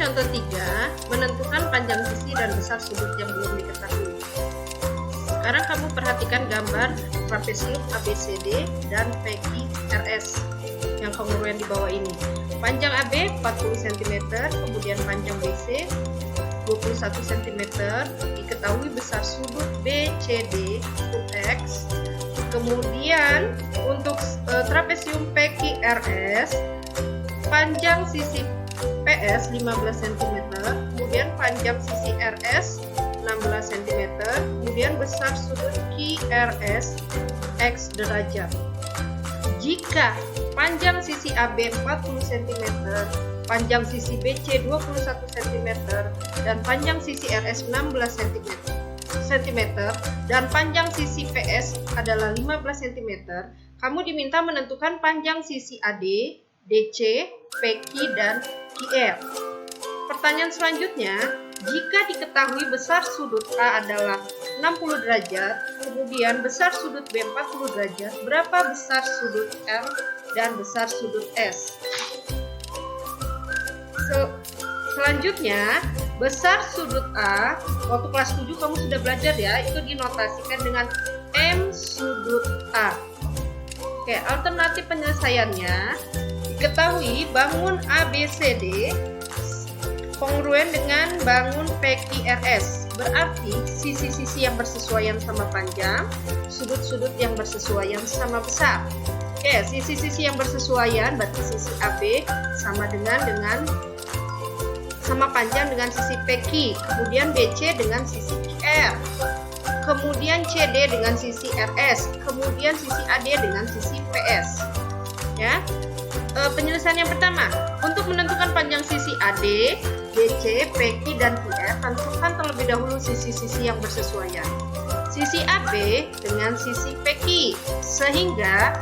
contoh 3, menentukan panjang sisi dan besar sudut yang belum diketahui. Sekarang kamu perhatikan gambar trapesium ABCD dan PQRS yang kongruen di bawah ini. Panjang AB 40 cm, kemudian panjang BC 21 cm, diketahui besar sudut BCD itu X. Kemudian untuk trapesium PQRS, panjang sisi PS 15 cm, kemudian panjang sisi RS 16 cm, kemudian besar sudut QRS X derajat. Jika panjang sisi AB 40 cm, panjang sisi BC 21 cm, dan panjang sisi RS 16 cm, dan panjang sisi PS adalah 15 cm, kamu diminta menentukan panjang sisi AD, DC, PQ, dan QR. Pertanyaan selanjutnya, jika diketahui besar sudut A adalah 60 derajat, kemudian besar sudut B 40 derajat, berapa besar sudut R dan besar sudut S? Selanjutnya, besar sudut A, waktu kelas 7 kamu sudah belajar ya, itu dinotasikan dengan M sudut A. Oke, alternatif penyelesaiannya, diketahui bangun ABCD kongruen dengan bangun PQRS, berarti sisi-sisi yang bersesuaian sama panjang, sudut-sudut yang bersesuaian sama besar. Oke, sisi-sisi yang bersesuaian berarti sisi AB sama sama panjang dengan sisi PQ, kemudian BC dengan sisi QR, kemudian CD dengan sisi RS, kemudian sisi AD dengan sisi PS. Ya. Penyelesaian yang pertama, untuk menentukan panjang sisi AD, DC, PQ, dan QR, tentukan terlebih dahulu sisi-sisi yang bersesuaian. Sisi AB dengan sisi PQ, sehingga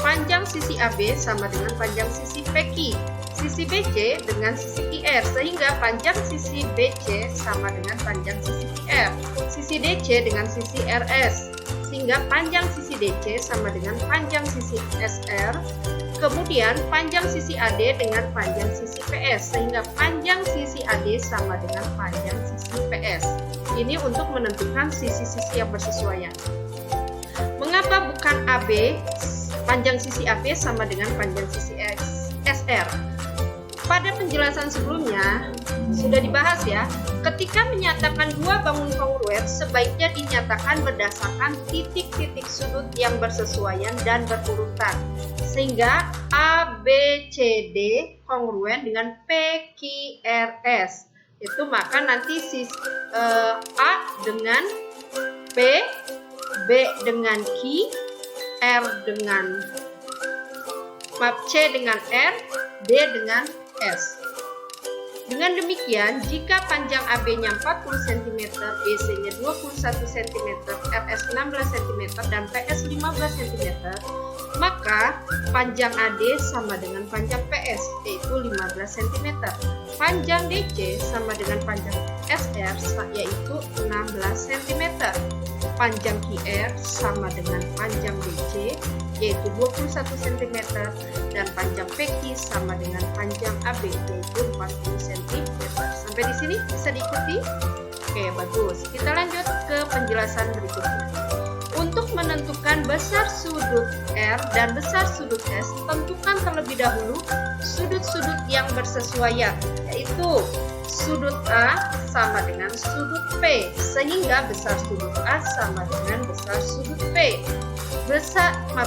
panjang sisi AB sama dengan panjang sisi PQ. Sisi BC dengan sisi QR, sehingga panjang sisi BC sama dengan panjang sisi QR. Sisi DC dengan sisi RS, sehingga panjang sisi DC sama dengan panjang sisi SR. Kemudian panjang sisi AD dengan panjang sisi PS, sehingga panjang sisi AD sama dengan panjang sisi PS. Ini untuk menentukan sisi-sisi yang bersesuaian. Mengapa bukan AB, panjang sisi AB sama dengan panjang sisi SR? Pada penjelasan sebelumnya sudah dibahas ya, ketika menyatakan dua bangun kongruen sebaiknya dinyatakan berdasarkan titik-titik sudut yang bersesuaian dan berurutan, sehingga ABCD kongruen dengan PQRS. Itu maka nanti A dengan P, B dengan Q, C dengan R, D dengan S. Dengan demikian, jika panjang AB-nya 40 cm, BC-nya 21 cm, RS 16 cm, dan PS 15 cm, maka panjang AD sama dengan panjang PS, yaitu 15 cm. Panjang DC sama dengan panjang SR, yaitu 16 cm. Panjang QR sama dengan panjang BC, yaitu 21 cm, dan panjang PQ sama dengan panjang AB, yaitu 40 cm. Sampai di sini bisa diikuti? Oke, bagus. Kita lanjut ke penjelasan berikutnya. Untuk menentukan besar sudut R dan besar sudut S, tentukan terlebih dahulu sudut-sudut yang bersesuaian, yaitu sudut A sama dengan sudut P, sehingga besar sudut A sama dengan besar sudut P.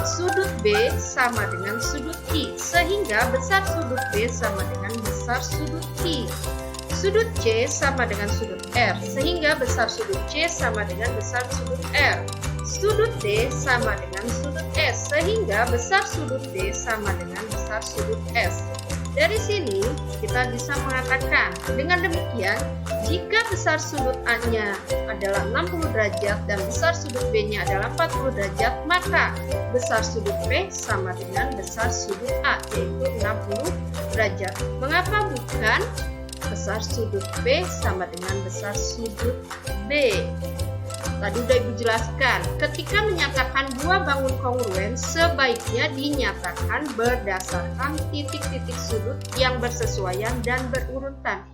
Sudut B sama dengan sudut Q, sehingga besar sudut B sama dengan besar sudut Q. Sudut C sama dengan sudut R, sehingga besar sudut C sama dengan besar sudut R. Sudut D sama dengan sudut S, sehingga besar sudut D sama dengan besar sudut S. Dari sini kita bisa mengatakan, dengan demikian, jika besar sudut A-nya adalah 60 derajat dan besar sudut B-nya adalah 40 derajat, maka besar sudut P sama dengan besar sudut A, yaitu 60 derajat. Mengapa bukan besar sudut B sama dengan besar sudut B? Tadi sudah Ibu jelaskan, ketika menyatakan dua bangun kongruen sebaiknya dinyatakan berdasarkan titik-titik sudut yang bersesuaian dan berurutan.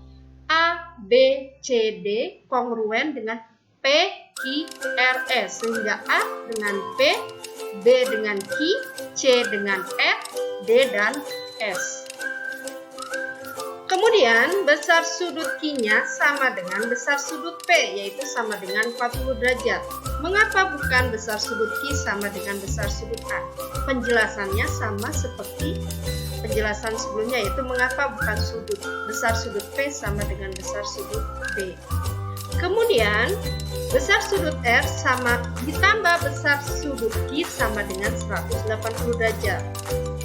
A, B, C, D kongruen dengan P, Q, R, S. Sehingga A dengan P, B dengan Q, C dengan R, D dan S. Kemudian besar sudut Q-nya sama dengan besar sudut P, yaitu sama dengan 40 derajat. Mengapa bukan besar sudut Q sama dengan besar sudut A? Penjelasannya sama seperti penjelasan sebelumnya, yaitu mengapa bukan besar sudut P sama dengan besar sudut B. Kemudian besar sudut R sama ditambah besar sudut Q sama dengan 180 derajat.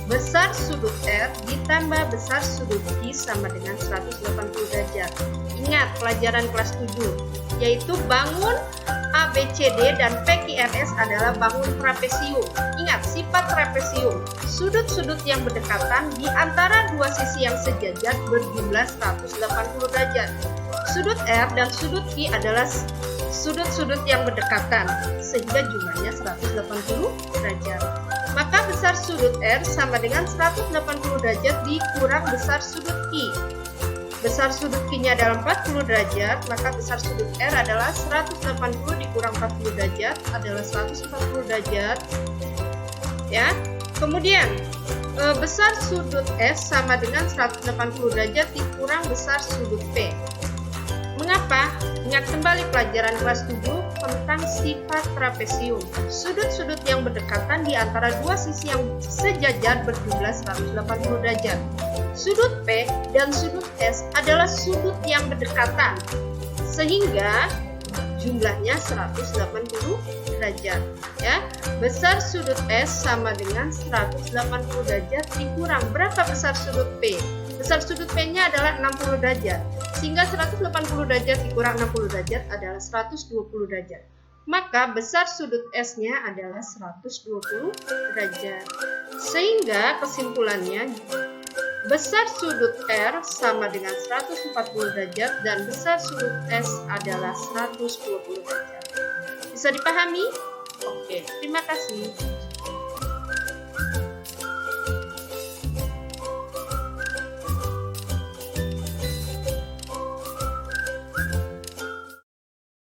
Besar sudut R ditambah besar sudut Q sama dengan 180 derajat. Ingat pelajaran kelas 7, yaitu bangun ABCD dan PQRS adalah bangun trapesium. Ingat sifat trapesium, sudut-sudut yang berdekatan di antara dua sisi yang sejajar berjumlah 180 derajat. Sudut R dan sudut Q adalah sudut-sudut yang berdekatan, sehingga jumlahnya 180 derajat. Maka besar sudut R sama dengan 180 derajat dikurang besar sudut Q. Besar sudut Q-nya adalah 40 derajat, maka besar sudut R adalah 180 dikurang 40 derajat adalah 140 derajat. Ya. Kemudian besar sudut S sama dengan 180 derajat dikurang besar sudut P. Mengapa? Ingat kembali pelajaran kelas 7 tentang sifat trapesium. Sudut-sudut yang berdekatan di antara dua sisi yang sejajar berjumlah 180 derajat. Sudut P dan sudut S adalah sudut yang berdekatan, sehingga jumlahnya 180 derajat. Ya, besar sudut S sama dengan 180 derajat dikurang berapa besar sudut P? Besar sudut P-nya adalah 60 derajat. Sehingga 180 derajat dikurang 60 derajat adalah 120 derajat. Maka besar sudut S-nya adalah 120 derajat. Sehingga kesimpulannya besar sudut R sama dengan 140 derajat dan besar sudut S adalah 120 derajat. Bisa dipahami? Oke, terima kasih.